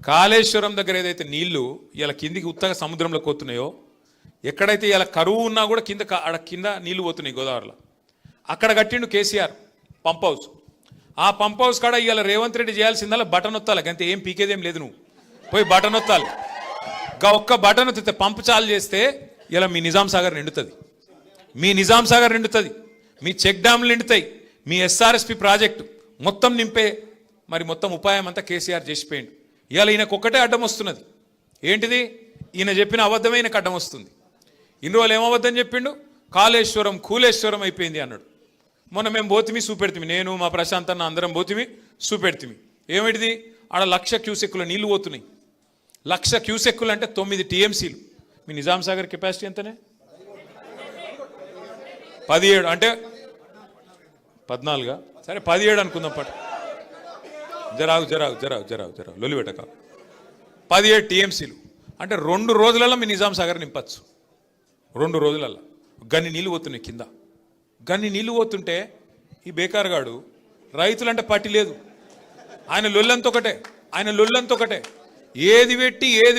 కాళేశ్వరం దగ్గర ఏదైతే నీళ్లు ఇలా కిందికి ఉత్తగా సముద్రంలో పోతున్నాయో, ఎక్కడైతే ఇలా కరువు ఉన్నా కూడా కింద నీళ్లు పోతున్నాయి గోదావరిలో. అక్కడ కట్టిండు కేసీఆర్ పంప్ హౌస్. ఆ పంప్ హౌస్ కాడ ఇవాళ రేవంత్ రెడ్డి చేయాల్సిందల్లా బటన్ ఒత్తాలి, అంతే, ఏం పీకేదేం లేదు. నువ్వు పోయి బటన్ ఒత్తాలి. ఒక్క బటన్ ఒత్తితే పంపు చాలు చేస్తే ఇలా మీ నిజాం సాగర్ నిండుతుంది, మీ నిజాం సాగర్ నిండుతుంది, మీ చెక్ డ్యామ్లు నిండుతాయి, మీ ఎస్ఆర్ఎస్పి ప్రాజెక్టు మొత్తం నింపే మొత్తం ఉపాయం అంతా కేసీఆర్ చేసిపోయిండు. ఇవాళ ఈయనకు ఒక్కటే అడ్డం వస్తున్నది. ఏంటిది? ఈయన చెప్పిన అబద్ధమైన అడ్డం వస్తుంది. ఇన్ని రోజులు ఏమబద్ధం చెప్పిండు? కాళేశ్వరం కూలేశ్వరం అయిపోయింది అన్నాడు. మొన్న మేము పోతిమి చూపెడుతుంది, నేను మా ప్రశాంత్ అన్న అందరం పోతిమి చూపెడుతుంది. ఏమిటిది? ఆడ 1,00,000 క్యూసెక్కుల నీళ్లు పోతున్నాయి. 1,00,000 క్యూసెక్కులు అంటే 9 టీఎంసీలు. మీ నిజాం సాగర్ కెపాసిటీ ఎంతనే? 17 అంటే 14, సరే 17 అనుకుందాం. జరావు లొలిపెట్టక. 17 టీఎంసీలు అంటే 2 రోజులలో మీ నిజాం సాగర్ నింపచ్చు. 2 రోజులలో గన్ని నీళ్ళు పోతున్నాయి కింద. గన్ని నీళ్ళు పోతుంటే ఈ బేకార్గాడు రైతులంటే పట్టి లేదు, ఆయన లొల్లంత ఒకటే. ఏది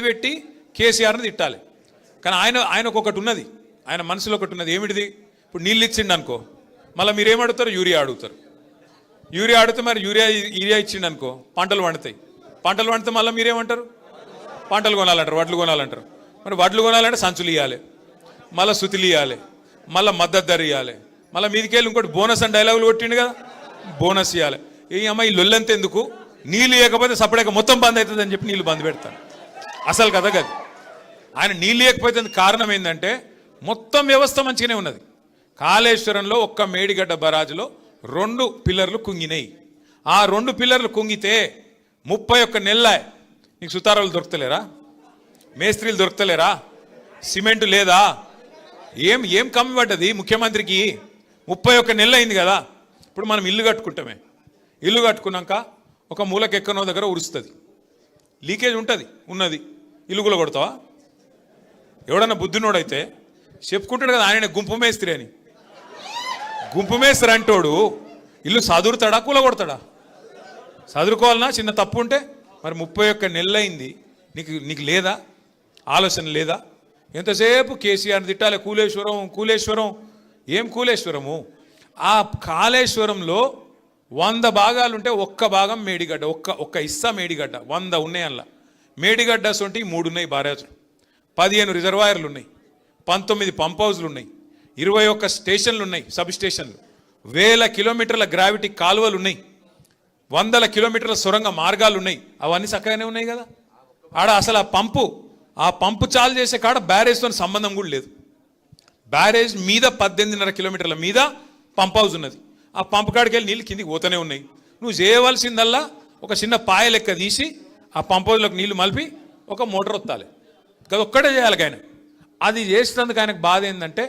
పెట్టి కేసీఆర్ని తిట్టాలి. కానీ ఆయనకు ఒకటి ఉన్నది, ఆయన మనసులో ఒకటి ఉన్నది. ఏమిటిది? ఇప్పుడు నీళ్ళు ఇచ్చిండు అనుకో, మళ్ళీ మీరేమడుగుతారు? యూరియా అడుగుతారు. యూరియా అడిగితే మరి యూరియా ఇచ్చిండు అనుకో, పంటలు పండితే మళ్ళీ మీరేమంటారు? పంటలు కొనాలంటారు, వడ్లు కొనాలంటారు. మరి వడ్లు కొనాలంటే సంచులు ఇవ్వాలి, మళ్ళీ సుతులు ఇవ్వాలి, మళ్ళీ మద్దతు ధర ఇవ్వాలి, మళ్ళీ మీదికెళ్ళి ఇంకోటి బోనస్ అని డైలాగులు కొట్టిండు కదా, బోనస్ ఇవ్వాలి. ఈ అమ్మాయి లొల్లంత ఎందుకు? నీళ్ళు ఇవ్వకపోతే సపరేట్గా మొత్తం బంద్ అవుతుంది అని చెప్పి నీళ్ళు బంద్ పెడతాను. అసలు కదా గది. ఆయన నీళ్ళు ఇవ్వకపోతే కారణం ఏంటంటే మొత్తం వ్యవస్థ మంచిగానే ఉన్నది. కాళేశ్వరంలో ఒక్క మేడిగడ్డ బరాజులో 2 పిల్లర్లు కుంగినాయి. ఆ 2 పిల్లర్లు కుంగితే 31 నెలల నీకు సుతారాలు దొరుకుతలేరా? మేస్త్రీలు దొరుకుతలేరా? సిమెంటు లేదా? ఏం కమ్మి పడ్డది ముఖ్యమంత్రికి? 31 నెలలు అయింది కదా. ఇప్పుడు మనం ఇల్లు కట్టుకుంటామే, ఇల్లు కట్టుకున్నాక ఒక మూలకి ఎక్కనో దగ్గర ఉరుస్తుంది, లీకేజ్ ఉన్నది, ఇల్లు కూడా కొడతావా? ఎవడన్నా బుద్ధినోడైతే చెప్పుకుంటాడు కదా, ఆయన గుంపు మేస్త్రి అని. గుంపు మేస్త్రి అంటోడు ఇల్లు సదురుతాడా కూల కొడతాడా? చదువుకోవాలన్నా చిన్న తప్పు ఉంటే. మరి 31 నెలలు అయింది, నీకు లేదా ఆలోచన లేదా? ఎంతసేపు కేసీఆర్ని తిట్టాలి, కూలేశ్వరం. ఏం కూలేశ్వరము? ఆ కాళేశ్వరంలో 100 భాగాలుంటే 1 భాగం మేడిగడ్డ, ఒక్క ఇస్సా మేడిగడ్డ. 100 ఉన్నాయి అలా. మేడిగడ్డ సొంటి 3 ఉన్నాయి బారాజులు, 15 రిజర్వాయర్లు ఉన్నాయి, 19 పంప్ హౌజ్లు ఉన్నాయి, 21 స్టేషన్లు ఉన్నాయి, సబ్ స్టేషన్లు, 1000 కిలోమీటర్ల గ్రావిటీ కాలువలు ఉన్నాయి, 100 కిలోమీటర్ల సొరంగ మార్గాలు ఉన్నాయి. అవన్నీ చక్కగానే ఉన్నాయి కదా. ఆడ అసలు ఆ పంపు చాలు చేసే కాడ బ్యారేజ్తో సంబంధం కూడా లేదు. బ్యారేజ్ మీద 18.5 కిలోమీటర్ల మీద పంప్ హౌస్ ఉన్నది. ఆ పంపు కాడికి వెళ్ళి నీళ్ళు కిందికి పోతూనే ఉన్నాయి. నువ్వు చేయవలసిందల్లా ఒక చిన్న పాయ లెక్క తీసి ఆ పంప్ హౌస్లోకి నీళ్లు మలిపి ఒక మోటార్ వత్తాలి. అది ఒక్కటే చేయాలి. ఆయన అది చేసినందుకు ఆయనకు బాధ ఏంటంటే,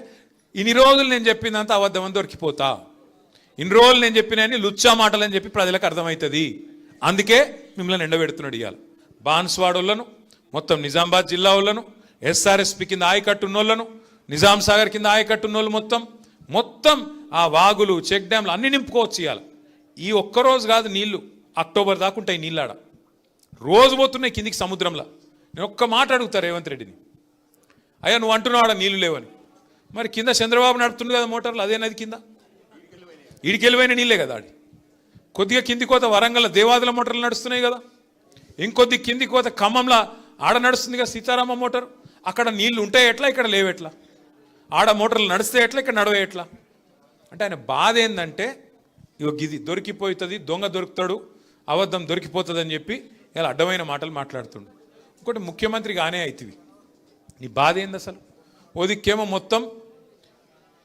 ఇన్ని రోజులు నేను చెప్పిందంతా అబద్ధమని దొరికిపోతా, ఇన్ని రోజులు నేను చెప్పినని లుచ్చా మాటలని చెప్పి ప్రజలకు అర్థమవుతుంది. అందుకే మిమ్మల్ని ఎండబెడుతున్నాడు. ఇవ్వాలి బాన్స్వాడోళ్ళను, మొత్తం నిజామాబాద్ జిల్లా వాళ్ళను, ఎస్ఆర్ఎస్పి కింద ఆయకట్టున్నోళ్ళను, నిజాం సాగర్ కింద ఆయకట్టున్నోళ్ళు మొత్తం ఆ వాగులు, చెక్ డ్యామ్లు అన్ని నింపుకోవచ్చు. ఇవ్వాలి ఈ ఒక్కరోజు కాదు, నీళ్లు అక్టోబర్ దాకా ఉంటాయి. నీళ్ళాడ రోజు పోతున్నాయి కిందికి సముద్రంలో. నేను ఒక్క మాట అడుగుతా రేవంత్ రెడ్డిని, అయ్యా నువ్వు అంటున్నావు ఆడ నీళ్లు లేవని, మరి కింద చంద్రబాబు నడుపుతుంది కదా మోటార్లు, అదే నది కింద ఈడికెళ్ళిపోయిన నీళ్ళే కదా. ఆడి కొద్దిగా కింది కోత వరంగల్ దేవాదుల మోటార్లు నడుస్తున్నాయి కదా, ఇంకొద్ది కింది కోత ఖమ్మంలో ఆడ నడుస్తుంది కదా సీతారామ మోటార్. అక్కడ నీళ్లు ఉంటాయి ఎట్లా, ఇక్కడ లేవెట్లా? ఆడ మోటార్లు నడిస్తే ఎట్లా, ఇక్కడ నడవే ఎట్లా? అంటే ఆయన బాధ ఏంటంటే, ఇది దొరికిపోతుంది, దొంగ దొరుకుతాడు, అబద్ధం దొరికిపోతుంది అని చెప్పి ఇలా అడ్డమైన మాటలు మాట్లాడుతుండు. ఇంకోటి ముఖ్యమంత్రి గానే అవుతుంది. నీ బాధ ఏంది అసలు? ఓదిక్కేమో మొత్తం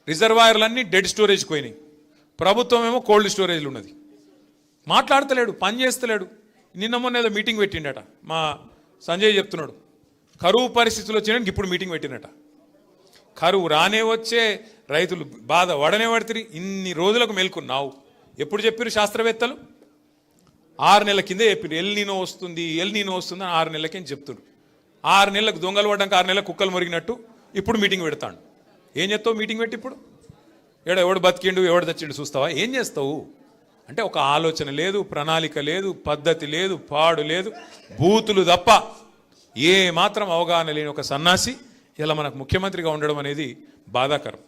రిజర్వాయర్లన్నీ డెడ్ స్టోరేజ్కి పోయినాయి, ప్రభుత్వం ఏమో కోల్డ్ స్టోరేజ్లు ఉన్నది. మాట్లాడతలేడు, పని చేస్తలేడు. నిన్న మొన్న ఏదో మీటింగ్ పెట్టిండట, మా సంజయ్ చెప్తున్నాడు, కరువు పరిస్థితులు వచ్చినాక ఇప్పుడు మీటింగ్ పెట్టినట. కరువు రానే వచ్చే రైతులు బాధ వడనే పడుతుంది. ఇన్ని రోజులకు మేల్కొన్నావు. ఎప్పుడు చెప్పారు శాస్త్రవేత్తలు? 6 నెలల కిందే చెప్పారు ఎల్ నీనో వస్తుంది అని 6 నెలలకేం చెప్తున్నారు. 6 నెలలకు దొంగలు పడ్డాక 6 నెలలకు కుక్కలు మురిగినట్టు ఇప్పుడు మీటింగ్ పెడతాడు. ఏం చేస్తావు మీటింగ్ పెట్టి? ఇప్పుడు ఎవడు బతికిండు ఎవడు తెచ్చిండు చూస్తావా? ఏం చేస్తావు? అంటే ఒక ఆలోచన లేదు, ప్రణాళిక లేదు, పద్ధతి లేదు, పాడు లేదు, బూతులు తప్ప ఏ మాత్రం అవగాహన లేని ఒక సన్నాసి ఇలా మనకు ముఖ్యమంత్రిగా ఉండడం అనేది బాధాకరం.